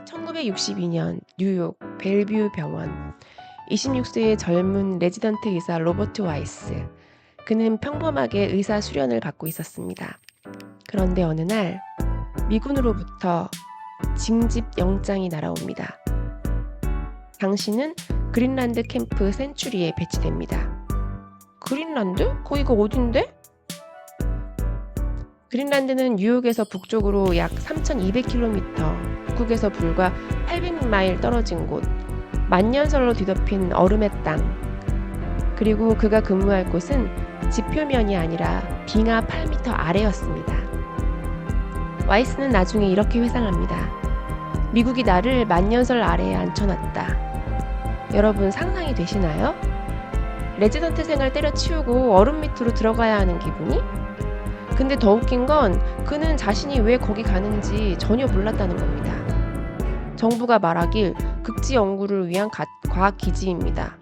1962년 뉴욕 벨뷰 병원. 26세의 젊은 레지던트 의사 로버트 와이스. 그는 평범하게 의사 수련을 받고 있었습니다. 그런데 어느 날 미군으로부터 징집 영장이 날아옵니다. 당신은 그린란드 캠프 센츄리에 배치됩니다. 그린란드? 거기가 어딘데? 그린란드는 뉴욕에서 북쪽으로 약 3,200km, 북극에서 불과 800마일 떨어진 곳, 만년설로 뒤덮인 얼음의 땅. 그리고 그가 근무할 곳은 지표면이 아니라 빙하 8m 아래였습니다. 와이스는 나중에 이렇게 회상합니다. 미국이 나를 만년설 아래에 앉혀놨다. 여러분 상상이 되시나요? 레지던트 생활 때려치우고 얼음 밑으로 들어가야 하는 기분이? 근데 더 웃긴 건 그는 자신이 왜 거기 가는지 전혀 몰랐다는 겁니다. 정부가 말하길 극지 연구를 위한 과학 기지입니다.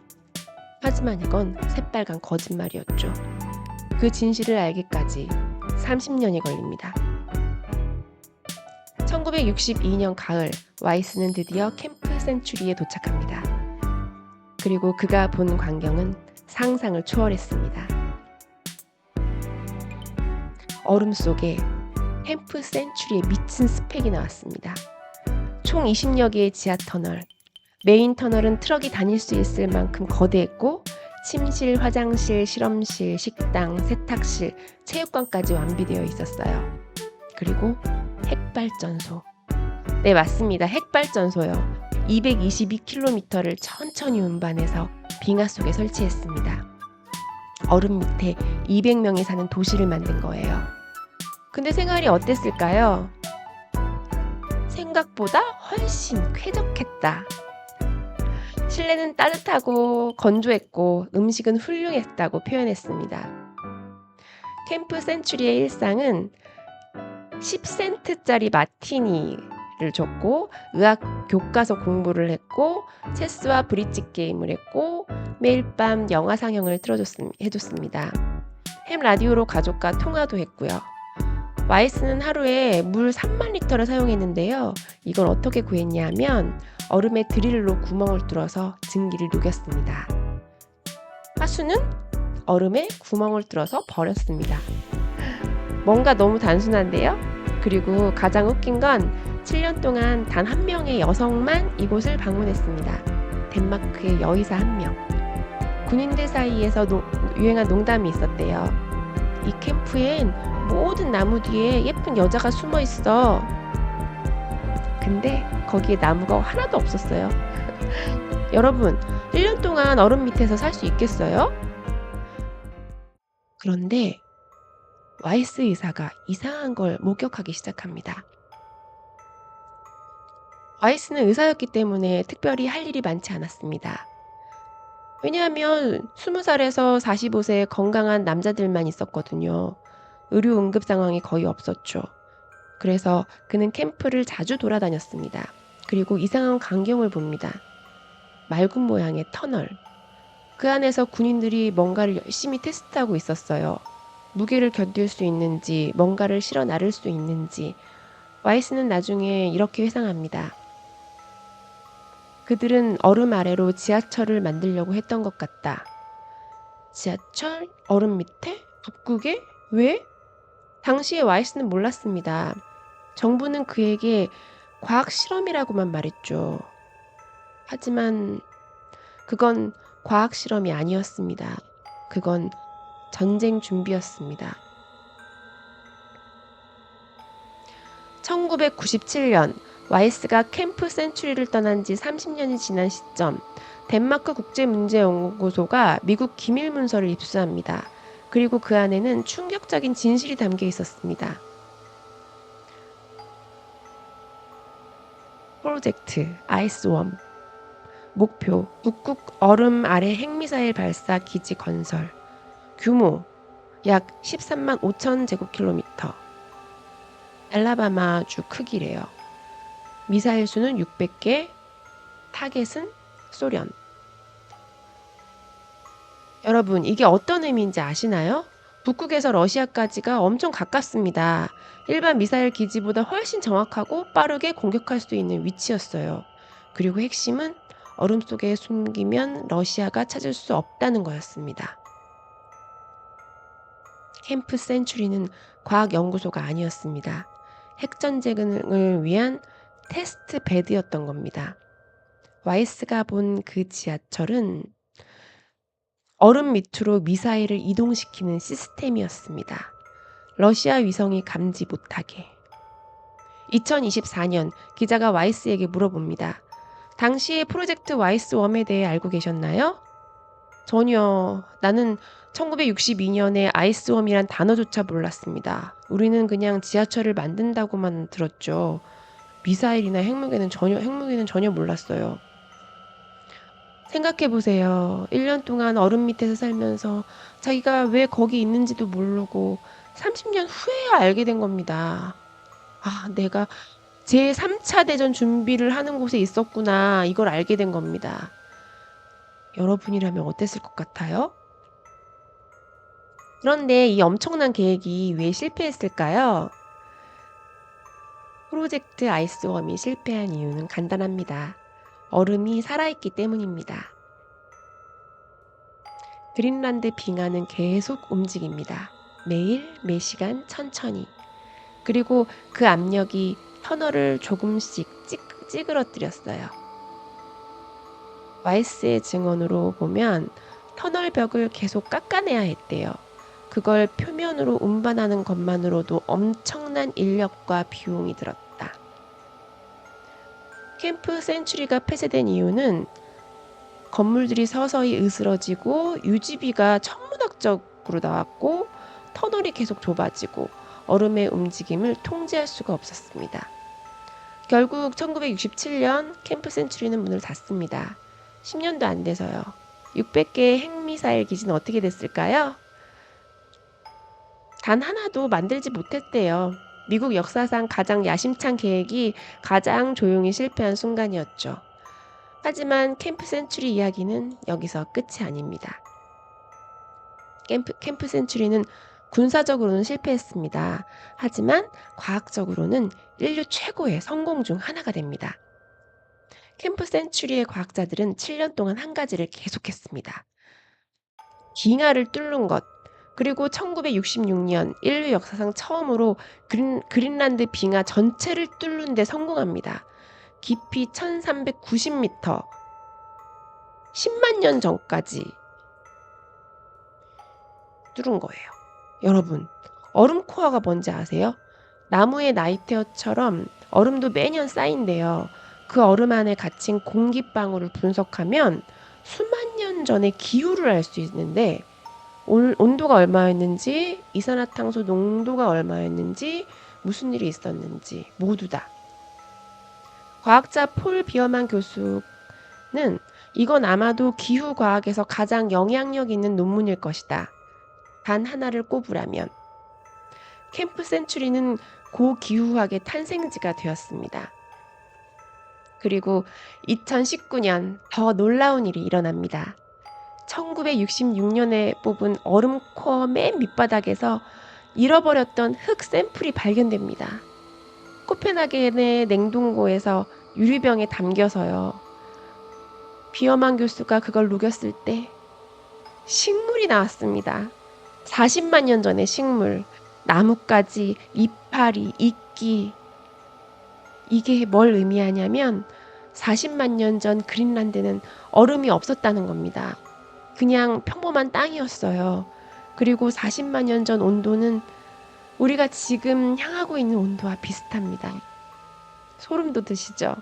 하지만 이건 새빨간 거짓말이었죠. 그 진실을 알기까지 30년이 걸립니다. 1962년 가을, 와이스는 드디어 캠프 센츄리에 도착합니다. 그리고 그가 본 광경은 상상을 초월했습니다. 얼음 속에 캠프 센츄리의 미친 스펙이 나왔습니다. 총 20여 개의 지하 터널, 메인 터널은 트럭이 다닐 수 있을 만큼 거대했고 침실, 화장실, 실험실, 식당, 세탁실, 체육관까지 완비되어 있었어요. 그리고 핵발전소. 네, 맞습니다. 핵발전소요. 222km를 천천히 운반해서 빙하 속에 설치했습니다. 얼음 밑에 200명이 사는 도시를 만든 거예요. 근데 생활이 어땠을까요? 생각보다 훨씬 쾌적했다. 실내는 따뜻하고 건조했고 음식은 훌륭했다고 표현했습니다. 캠프 센츄리의 일상은 10센트짜리 마티니를 줬고 의학 교과서 공부를 했고 체스와 브릿지 게임을 했고 매일 밤 영화 상영을 해줬습니다. 햄 라디오로 가족과 통화도 했고요. 와이스는 하루에 물 3만 리터를 사용했는데요. 이걸 어떻게 구했냐면 얼음에 드릴로 구멍을 뚫어서 증기를 녹였습니다. 하수는 얼음에 구멍을 뚫어서 버렸습니다. 뭔가 너무 단순한데요? 그리고 가장 웃긴 건 7년 동안 단 한 명의 여성만 이곳을 방문했습니다. 덴마크의 여의사 1명. 군인들 사이에서 유행한 농담이 있었대요. 이 캠프엔 모든 나무 뒤에 예쁜 여자가 숨어 있어. 근데 거기에 나무가 하나도 없었어요. 여러분, 1년 동안 얼음 밑에서 살 수 있겠어요? 그런데 와이스 의사가 이상한 걸 목격하기 시작합니다. 와이스는 의사였기 때문에 특별히 할 일이 많지 않았습니다. 왜냐하면 20살에서 45세 건강한 남자들만 있었거든요. 의료 응급 상황이 거의 없었죠. 그래서 그는 캠프를 자주 돌아다녔습니다. 그리고 이상한 광경을 봅니다. 맑은 모양의 터널. 그 안에서 군인들이 뭔가를 열심히 테스트하고 있었어요. 무게를 견딜 수 있는지, 뭔가를 실어 나를 수 있는지. 와이스는 나중에 이렇게 회상합니다. 그들은 얼음 아래로 지하철을 만들려고 했던 것 같다. 지하철? 얼음 밑에? 북극에? 왜? 당시에 와이스는 몰랐습니다. 정부는 그에게 과학 실험이라고만 말했죠. 하지만 그건 과학 실험이 아니었습니다. 그건 전쟁 준비였습니다. 1997년 와이스가 캠프 센츄리를 떠난 지 30년이 지난 시점, 덴마크 국제문제연구소가 미국 기밀 문서를 입수합니다. 그리고 그 안에는 충격적인 진실이 담겨 있었습니다. 프로젝트 아이스웜. 목표 북극 얼음 아래 핵미사일 발사 기지 건설. 규모 약 13만 5천 제곱킬로미터. 알라바마주 크기래요. 미사일 수는 600개, 타겟은 소련. 여러분, 이게 어떤 의미인지 아시나요? 북극에서 러시아까지가 엄청 가깝습니다. 일반 미사일 기지보다 훨씬 정확하고 빠르게 공격할 수 있는 위치였어요. 그리고 핵심은 얼음 속에 숨기면 러시아가 찾을 수 없다는 거였습니다. 캠프 센츄리는 과학 연구소가 아니었습니다. 핵전쟁을 위한 테스트 베드였던 겁니다. 와이스가 본 그 지하철은 얼음 밑으로 미사일을 이동시키는 시스템이었습니다. 러시아 위성이 감지 못하게. 2024년 기자가 와이스에게 물어봅니다. 당시의 프로젝트 와이스웜에 대해 알고 계셨나요? 전혀. 나는 1962년에 아이스웜이란 단어조차 몰랐습니다. 우리는 그냥 지하철을 만든다고만 들었죠. 미사일이나 핵무기는 전혀 몰랐어요. 생각해 보세요. 1년 동안 얼음 밑에서 살면서 자기가 왜 거기 있는지도 모르고 30년 후에야 알게 된 겁니다. 아, 내가 제3차 대전 준비를 하는 곳에 있었구나. 이걸 알게 된 겁니다. 여러분이라면 어땠을 것 같아요? 그런데 이 엄청난 계획이 왜 실패했을까요? 프로젝트 아이스웜이 실패한 이유는 간단합니다. 얼음이 살아있기 때문입니다. 그린란드 빙하는 계속 움직입니다. 매일, 매시간, 천천히. 그리고 그 압력이 터널을 조금씩 찌그러뜨렸어요. 와이스의 증언으로 보면 터널 벽을 계속 깎아내야 했대요. 그걸 표면으로 운반하는 것만으로도 엄청난 인력과 비용이 들었다. 캠프 센츄리가 폐쇄된 이유는 건물들이 서서히 으스러지고 유지비가 천문학적으로 나왔고 터널이 계속 좁아지고 얼음의 움직임을 통제할 수가 없었습니다. 결국 1967년 캠프 센츄리는 문을 닫습니다. 10년도 안 돼서요. 600개의 핵미사일 기지는 어떻게 됐을까요? 단 하나도 만들지 못했대요. 미국 역사상 가장 야심찬 계획이 가장 조용히 실패한 순간이었죠. 하지만 캠프 센츄리 이야기는 여기서 끝이 아닙니다. 캠프 센츄리는 군사적으로는 실패했습니다. 하지만 과학적으로는 인류 최고의 성공 중 하나가 됩니다. 캠프 센츄리의 과학자들은 7년 동안 한 가지를 계속했습니다. 빙하를 뚫는 것, 그리고 1966년 인류 역사상 처음으로 그린란드 빙하 전체를 뚫는 데 성공합니다. 깊이 1390m, 10만 년 전까지 뚫은 거예요. 여러분, 얼음 코어가 뭔지 아세요? 나무의 나이테어처럼 얼음도 매년 쌓인대요. 그 얼음 안에 갇힌 공기방울을 분석하면 수만 년 전의 기후를 알 수 있는데 온도가 얼마였는지, 이산화탄소 농도가 얼마였는지, 무슨 일이 있었는지 모두 다. 과학자 폴 비어만 교수는 이건 아마도 기후과학에서 가장 영향력 있는 논문일 것이다. 단 하나를 꼽으라면. 캠프 센츄리는 고기후학의 탄생지가 되었습니다. 그리고 2019년 더 놀라운 일이 일어납니다. 1966년에 뽑은 얼음 코어 맨 밑바닥에서 잃어버렸던 흙 샘플이 발견됩니다. 코펜하겐의 냉동고에서 유리병에 담겨서요. 비어만 교수가 그걸 녹였을 때 식물이 나왔습니다. 40만 년 전의 식물, 나뭇가지, 이파리, 이끼. 이게 뭘 의미하냐면 40만 년 전 그린란드는 얼음이 없었다는 겁니다. 그냥 평범한 땅이었어요. 그리고 40만 년 전 온도는 우리가 지금 향하고 있는 온도와 비슷합니다. 소름 돋으시죠?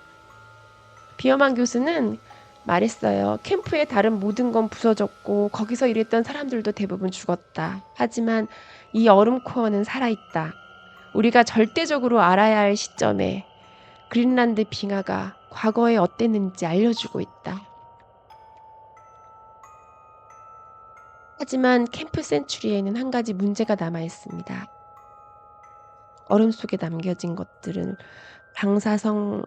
비어만 교수는 말했어요. 캠프의 다른 모든 건 부서졌고 거기서 일했던 사람들도 대부분 죽었다. 하지만 이 얼음 코어는 살아있다. 우리가 절대적으로 알아야 할 시점에 그린란드 빙하가 과거에 어땠는지 알려주고 있다. 하지만 캠프 센츄리에는 한 가지 문제가 남아 있습니다. 얼음 속에 남겨진 것들은 방사성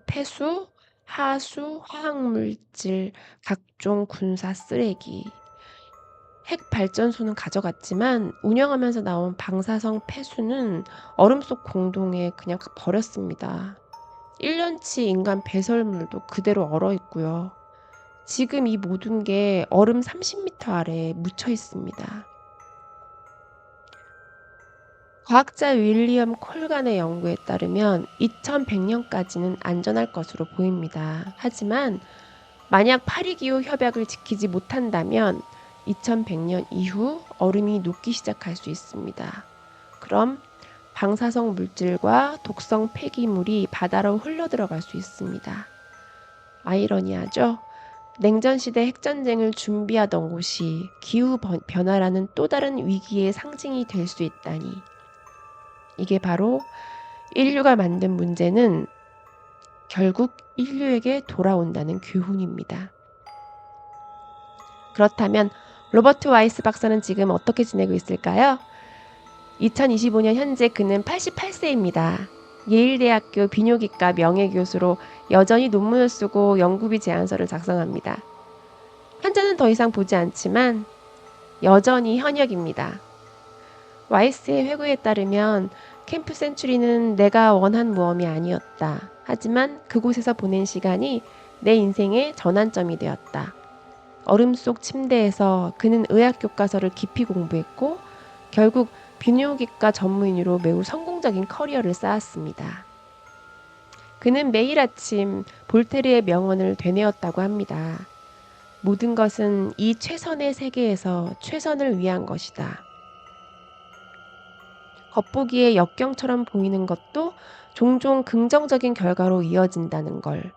폐수, 하수, 화학물질, 각종 군사 쓰레기, 핵 발전소는 가져갔지만 운영하면서 나온 방사성 폐수는 얼음 속 공동에 그냥 버렸습니다. 1년치 인간 배설물도 그대로 얼어 있고요. 지금 이 모든 게 얼음 30m 아래에 묻혀 있습니다. 과학자 윌리엄 콜간의 연구에 따르면 2100년까지는 안전할 것으로 보입니다. 하지만 만약 파리기후 협약을 지키지 못한다면 2100년 이후 얼음이 녹기 시작할 수 있습니다. 그럼 방사성 물질과 독성 폐기물이 바다로 흘러들어갈 수 있습니다. 아이러니하죠? 냉전시대 핵전쟁을 준비하던 곳이 기후변화라는 또 다른 위기의 상징이 될 수 있다니. 이게 바로 인류가 만든 문제는 결국 인류에게 돌아온다는 교훈입니다. 그렇다면 로버트 와이스 박사는 지금 어떻게 지내고 있을까요? 2025년 현재 그는 88세입니다. 예일대학교 비뇨기과 명예교수로 여전히 논문을 쓰고 연구비 제안서를 작성합니다. 환자는 더 이상 보지 않지만 여전히 현역입니다. 와이스의 회고에 따르면 캠프 센츄리는 내가 원한 모험이 아니었다. 하지만 그곳에서 보낸 시간이 내 인생의 전환점이 되었다. 얼음 속 침대에서 그는 의학 교과서를 깊이 공부했고 결국 비뇨기과 전문의로 매우 성공적인 커리어를 쌓았습니다. 그는 매일 아침 볼테르의 명언을 되뇌었다고 합니다. 모든 것은 이 최선의 세계에서 최선을 위한 것이다. 겉보기에 역경처럼 보이는 것도 종종 긍정적인 결과로 이어진다는 걸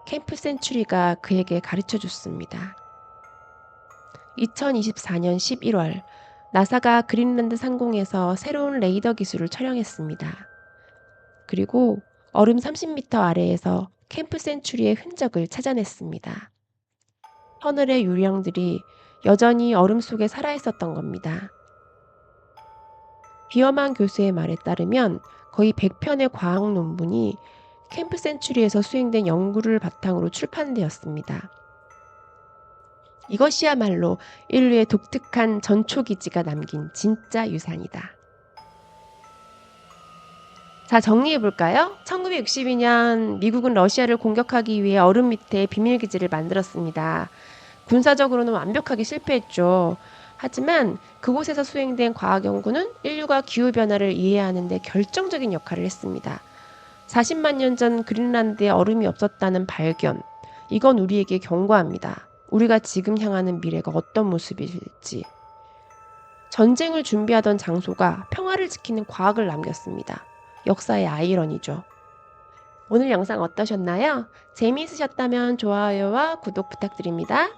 캠프 센츄리가 그에게 가르쳐 줬습니다. 2024년 11월 나사가 그린란드 상공에서 새로운 레이더 기술을 촬영했습니다. 그리고 얼음 30m 아래에서 캠프 센츄리의 흔적을 찾아냈습니다. 터널의 유령들이 여전히 얼음 속에 살아있었던 겁니다. 비어만 교수의 말에 따르면 거의 100편의 과학 논문이 캠프 센츄리에서 수행된 연구를 바탕으로 출판되었습니다. 이것이야말로 인류의 독특한 전초기지가 남긴 진짜 유산이다. 자, 정리해볼까요? 1962년 미국은 러시아를 공격하기 위해 얼음 밑에 비밀기지를 만들었습니다. 군사적으로는 완벽하게 실패했죠. 하지만 그곳에서 수행된 과학 연구는 인류가 기후변화를 이해하는 데 결정적인 역할을 했습니다. 40만 년 전 그린란드에 얼음이 없었다는 발견. 이건 우리에게 경고합니다. 우리가 지금 향하는 미래가 어떤 모습일지. 전쟁을 준비하던 장소가 평화를 지키는 과학을 남겼습니다. 역사의 아이러니죠. 오늘 영상 어떠셨나요? 재미있으셨다면 좋아요와 구독 부탁드립니다.